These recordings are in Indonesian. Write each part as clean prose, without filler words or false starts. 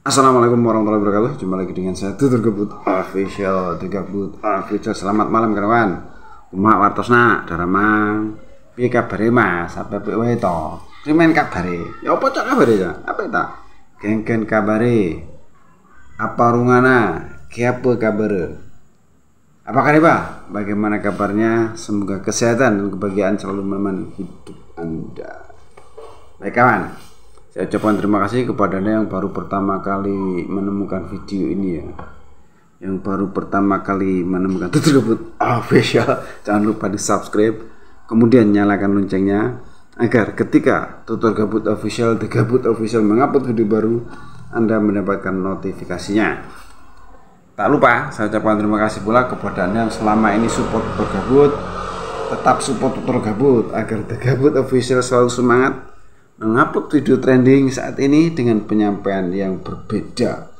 Assalamualaikum warahmatullahi wabarakatuh. Jumpa lagi dengan saya Tutur Gebut Official. Gebut Official. Selamat malam kawan. Umak wartosna daramang. Piye kabare Mas? Apa wae to? Primen kabare? Ya apa cak kabare ya? Apa ta? Geng-geng kabare. Apa rungana? Ki apa kabare? Apa kabar Pak? Bagaimana kabarnya? Semoga kesehatan dan kebahagiaan selalu menemani hidup Anda. Baik kawan, saya ucapkan terima kasih kepada Anda yang baru pertama kali menemukan video ini ya. Yang baru pertama kali menemukan Tutur Gebut Official. Jangan lupa di subscribe, kemudian nyalakan loncengnya agar ketika Tutur Gebut Official, The Gebut Official mengupload video baru, Anda mendapatkan notifikasinya. Tak lupa saya ucapkan terima kasih pula kepada Anda yang selama ini support Tutur Gebut. Tetap support Tutur Gebut agar The Gebut Official selalu semangat mengupload video trending saat ini dengan penyampaian yang berbeda.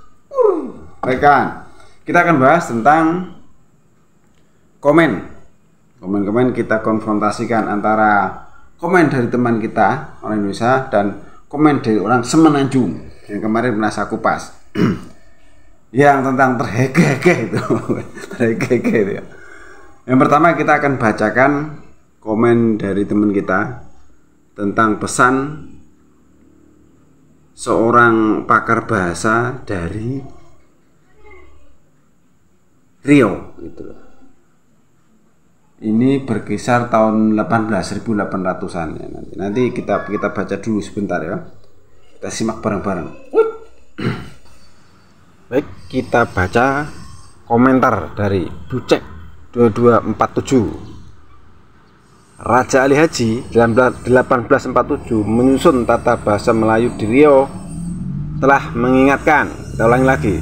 Baik kan, kita akan bahas tentang komen kita konfrontasikan antara komen dari teman kita orang Indonesia dan komen dari orang Semenanjung yang kemarin pernah saya kupas. Yang tentang terhege-hege itu. Terhege-hege itu ya. Yang pertama kita akan bacakan komen dari teman kita tentang pesan seorang pakar bahasa dari Riau gitu. Ini berkisar tahun 18.800-an ya. Nanti kita baca dulu sebentar ya. Kita simak bareng-bareng. Baik, kita baca komentar dari Bucek 2247. Raja Ali Haji 1847 menyusun tata bahasa Melayu di Riau telah mengingatkan. Kita ulangi lagi.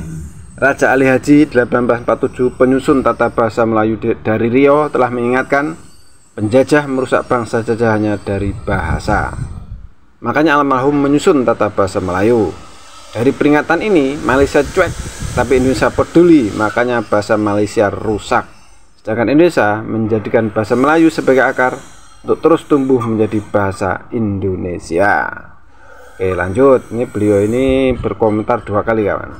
Raja Ali Haji 1847 penyusun tata bahasa Melayu dari Riau telah mengingatkan penjajah merusak bangsa jajahannya dari bahasa. Makanya almarhum menyusun tata bahasa Melayu. Dari peringatan ini Malaysia cuek, tapi Indonesia peduli, makanya bahasa Malaysia rusak. Sedangkan Indonesia menjadikan bahasa Melayu sebagai akar untuk terus tumbuh menjadi bahasa Indonesia. Oke lanjut, ini beliau ini berkomentar dua kali kawan.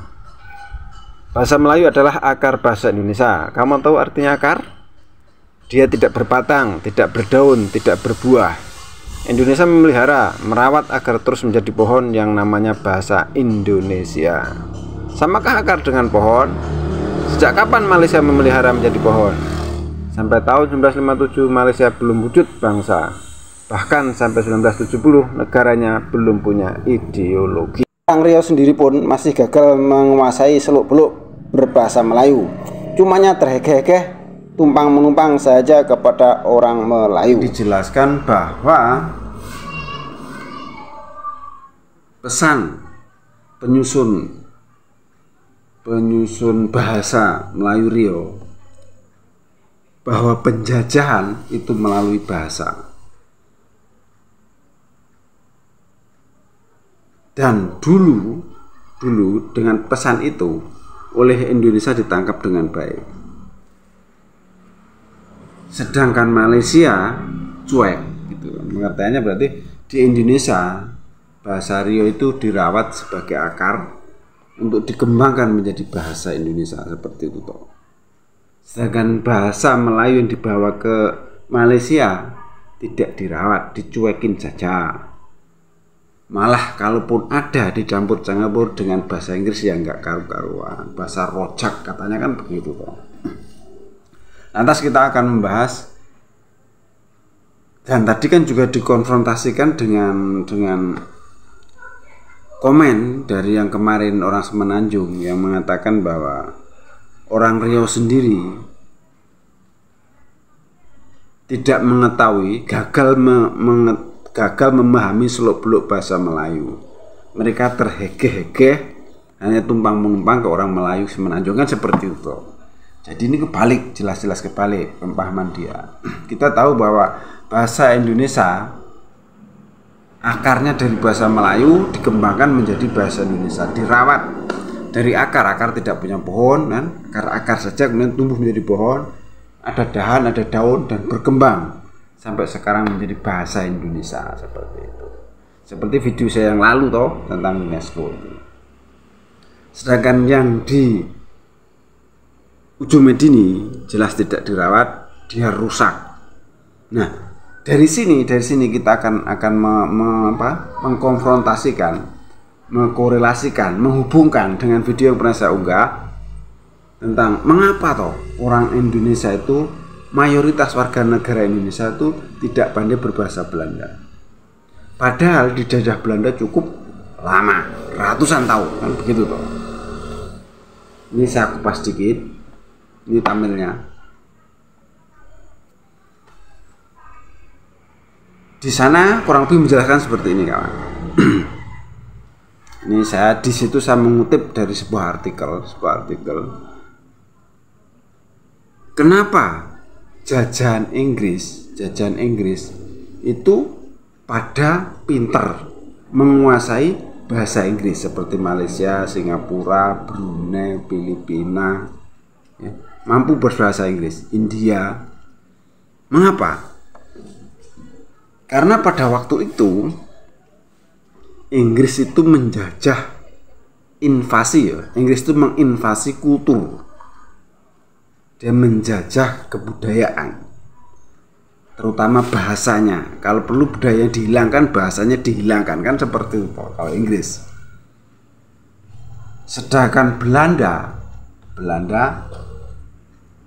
Bahasa Melayu adalah akar bahasa Indonesia. Kamu tahu artinya akar? Dia tidak berbatang, tidak berdaun, tidak berbuah. Indonesia memelihara, merawat agar terus menjadi pohon yang namanya bahasa Indonesia. Samakah akar dengan pohon? Sejak kapan Malaysia memelihara menjadi pohon? Sampai tahun 1957 Malaysia belum wujud bangsa. Bahkan sampai 1970 negaranya belum punya ideologi. Orang Riau sendiri pun masih gagal menguasai seluk-beluk berbahasa Melayu. Cumanya terhege-hege, tumpang menumpang saja kepada orang Melayu. Dijelaskan bahwa pesan penyusun bahasa Melayu Riau bahwa penjajahan itu melalui bahasa. Dan dulu dengan pesan itu oleh Indonesia ditangkap dengan baik. Sedangkan Malaysia cuek gitu. Pengertiannya berarti di Indonesia bahasa Riau itu dirawat sebagai akar untuk dikembangkan menjadi bahasa Indonesia seperti itu toh. Sedangkan bahasa Melayu yang dibawa ke Malaysia tidak dirawat, dicuekin saja. Malah kalaupun ada dicampur-campur dengan bahasa Inggris yang enggak karu-karuan, bahasa rojak katanya kan begitu toh. Lantas kita akan membahas, dan tadi kan juga dikonfrontasikan dengan komen dari yang kemarin orang Semenanjung yang mengatakan bahwa orang Riau sendiri tidak mengetahui, gagal memahami seluk-beluk bahasa Melayu. Mereka terhege-hege, hanya tumpang menumpang ke orang Melayu Semenanjung kan seperti itu. Jadi ini kebalik, jelas-jelas kebalik pemahaman dia. Kita tahu bahwa bahasa Indonesia akarnya dari bahasa Melayu dikembangkan menjadi bahasa Indonesia, dirawat dari akar tidak punya pohon kan, akar saja kemudian tumbuh menjadi pohon, ada dahan, ada daun dan berkembang sampai sekarang menjadi bahasa Indonesia seperti itu. Seperti video saya yang lalu toh tentang UNESCO itu. Sedangkan yang di ujung Medini jelas tidak dirawat, dia rusak. Nah, dari sini kita akan mengkonfrontasikan, mengkorelasikan, menghubungkan dengan video yang pernah saya unggah tentang mengapa toh orang Indonesia itu, mayoritas warga negara Indonesia itu tidak pandai berbahasa Belanda. Padahal dijajah Belanda cukup lama, ratusan tahun, kan begitu toh. Ini saya kupas sedikit. Ini Tamilnya. Di sana kurang lebih menjelaskan seperti ini, kawan. Ini di situ saya mengutip dari sebuah artikel. Kenapa jajahan Inggris itu pada pinter menguasai bahasa Inggris seperti Malaysia, Singapura, Brunei, Filipina, ya, mampu berbahasa Inggris. India, mengapa? Karena pada waktu itu Inggris itu menjajah, invasi ya. Inggris itu menginvasi kultur. Dia menjajah kebudayaan, terutama bahasanya. Kalau perlu budaya dihilangkan, bahasanya dihilangkan, kan seperti itu kalau Inggris. Sedangkan Belanda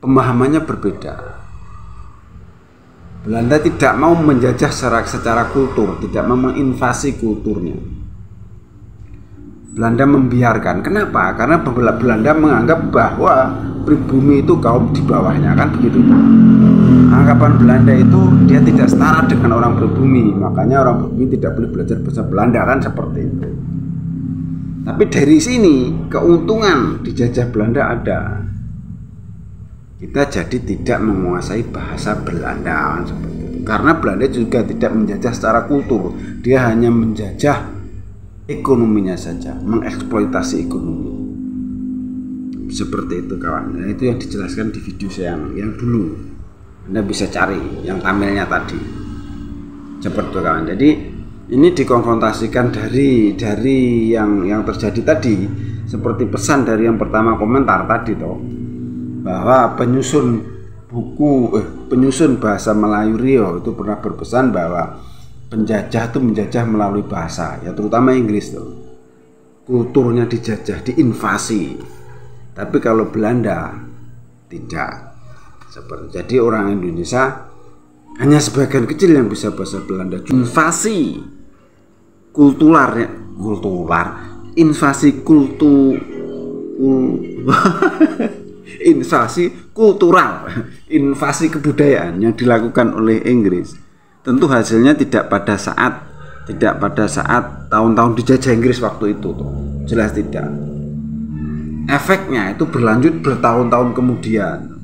pemahamannya berbeda. Belanda tidak mau menjajah secara kultur, tidak mau menginvasi kulturnya. Belanda membiarkan. Kenapa? Karena Belanda menganggap bahwa pribumi itu kaum di bawahnya, kan begitu. Anggapan Belanda itu dia tidak setara dengan orang pribumi, makanya orang pribumi tidak boleh belajar bahasa Belanda, kan seperti itu. Tapi dari sini keuntungan dijajah Belanda ada. Kita jadi tidak menguasai bahasa Belanda, kan seperti itu. Karena Belanda juga tidak menjajah secara kultur, dia hanya menjajah ekonominya saja, mengeksploitasi ekonomi. Seperti itu, kawan. Nah, itu yang dijelaskan di video saya yang dulu. Anda bisa cari yang Tamilnya tadi. Seperti itu, kawan. Jadi ini dikonfrontasikan dari yang terjadi tadi, seperti pesan dari yang pertama komentar tadi toh, bahwa penyusun bahasa Melayu Rio itu pernah berpesan bahwa penjajah itu menjajah melalui bahasa, ya terutama Inggris tuh. Kulturnya dijajah, diinvasi. Tapi kalau Belanda tidak. Jadi orang Indonesia hanya sebagian kecil yang bisa bahasa Belanda. Invasi invasi kebudayaan yang dilakukan oleh Inggris. Tentu hasilnya tidak pada saat tahun-tahun dijajah Inggris waktu itu tuh. Jelas tidak. Efeknya itu berlanjut bertahun-tahun kemudian.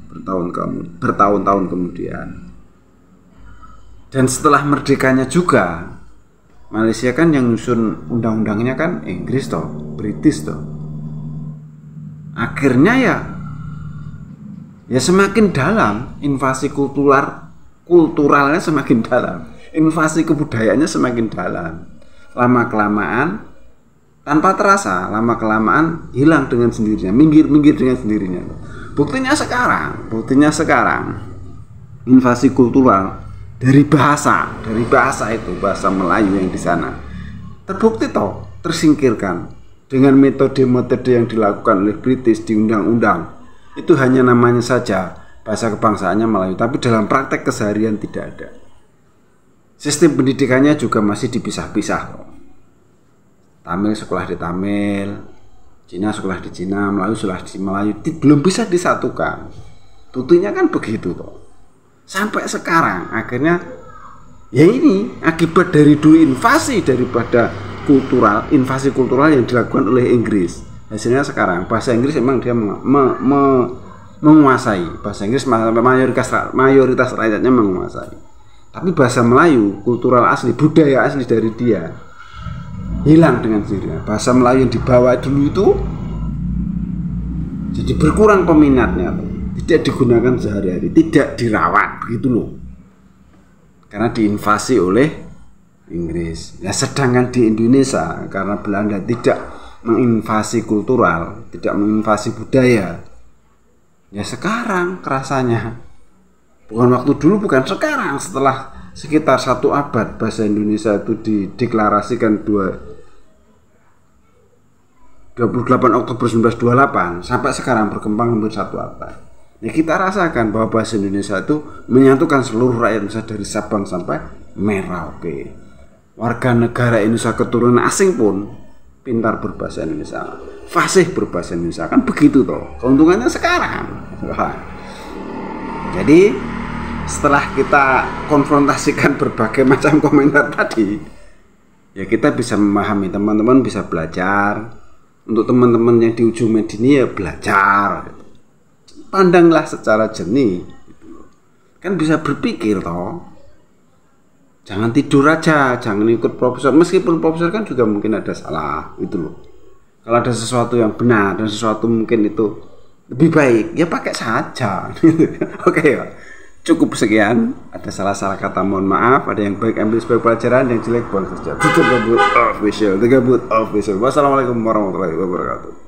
Dan setelah merdekanya juga, Malaysia kan yang nyusun undang-undangnya kan Inggris toh, British toh. Akhirnya ya semakin dalam invasi kulturalnya semakin dalam, invasi kebudayaannya semakin dalam. Lama-kelamaan, tanpa terasa, lama-kelamaan hilang dengan sendirinya, minggir dengan sendirinya. Buktinya sekarang invasi kultural dari bahasa itu, bahasa Melayu yang di sana terbukti toh tersingkirkan dengan metode-metode yang dilakukan oleh British di undang-undang. Itu hanya namanya saja bahasa kebangsaannya Melayu, tapi dalam praktek keseharian tidak ada. Sistem pendidikannya juga masih dipisah-pisah. Tamil sekolah di Tamil, Cina sekolah di Cina, Melayu sekolah di Melayu, belum bisa disatukan. Buktinya kan begitu toh. Sampai sekarang akhirnya ya ini akibat dari dulu invasi kultural yang dilakukan oleh Inggris. Hasilnya sekarang bahasa Inggris memang dia menguasai bahasa Inggris, mayoritas rakyatnya menguasai. Tapi bahasa Melayu, kultural asli, budaya asli dari dia hilang dengan sendirinya. Bahasa Melayu yang dibawa dulu itu jadi berkurang peminatnya, tidak digunakan sehari-hari, tidak dirawat, begitu loh, karena diinvasi oleh Inggris. Nah, sedangkan di Indonesia karena Belanda tidak menginvasi kultural, tidak menginvasi budaya. Ya sekarang kerasanya. Bukan waktu dulu, bukan sekarang. Setelah sekitar 1 abad bahasa Indonesia itu dideklarasikan 28 Oktober 1928 sampai sekarang berkembang hampir 1 abad. Ya kita rasakan bahwa bahasa Indonesia itu menyatukan seluruh rakyat Indonesia dari Sabang sampai Merauke. Warga negara Indonesia keturunan asing pun pintar berbahasa Indonesia, fasih berbahasa Indonesia, kan begitu toh. Keuntungannya sekarang. Jadi setelah kita konfrontasikan berbagai macam komentar tadi, ya kita bisa memahami, teman-teman bisa belajar. Untuk teman-teman yang di ujung Medini ya belajar, pandanglah secara jernih, kan bisa berpikir toh. Jangan tidur aja, jangan ikut profesor. Meskipun profesor kan juga mungkin ada salah, itu loh. Kalau ada sesuatu yang benar dan sesuatu mungkin itu lebih baik, ya pakai saja. Oke ya. Cukup sekian. Ada salah-salah kata mohon maaf. Ada yang baik ambil sebagai pelajaran, yang jelek buang saja. Tutup gabut official. Wassalamualaikum warahmatullahi wabarakatuh.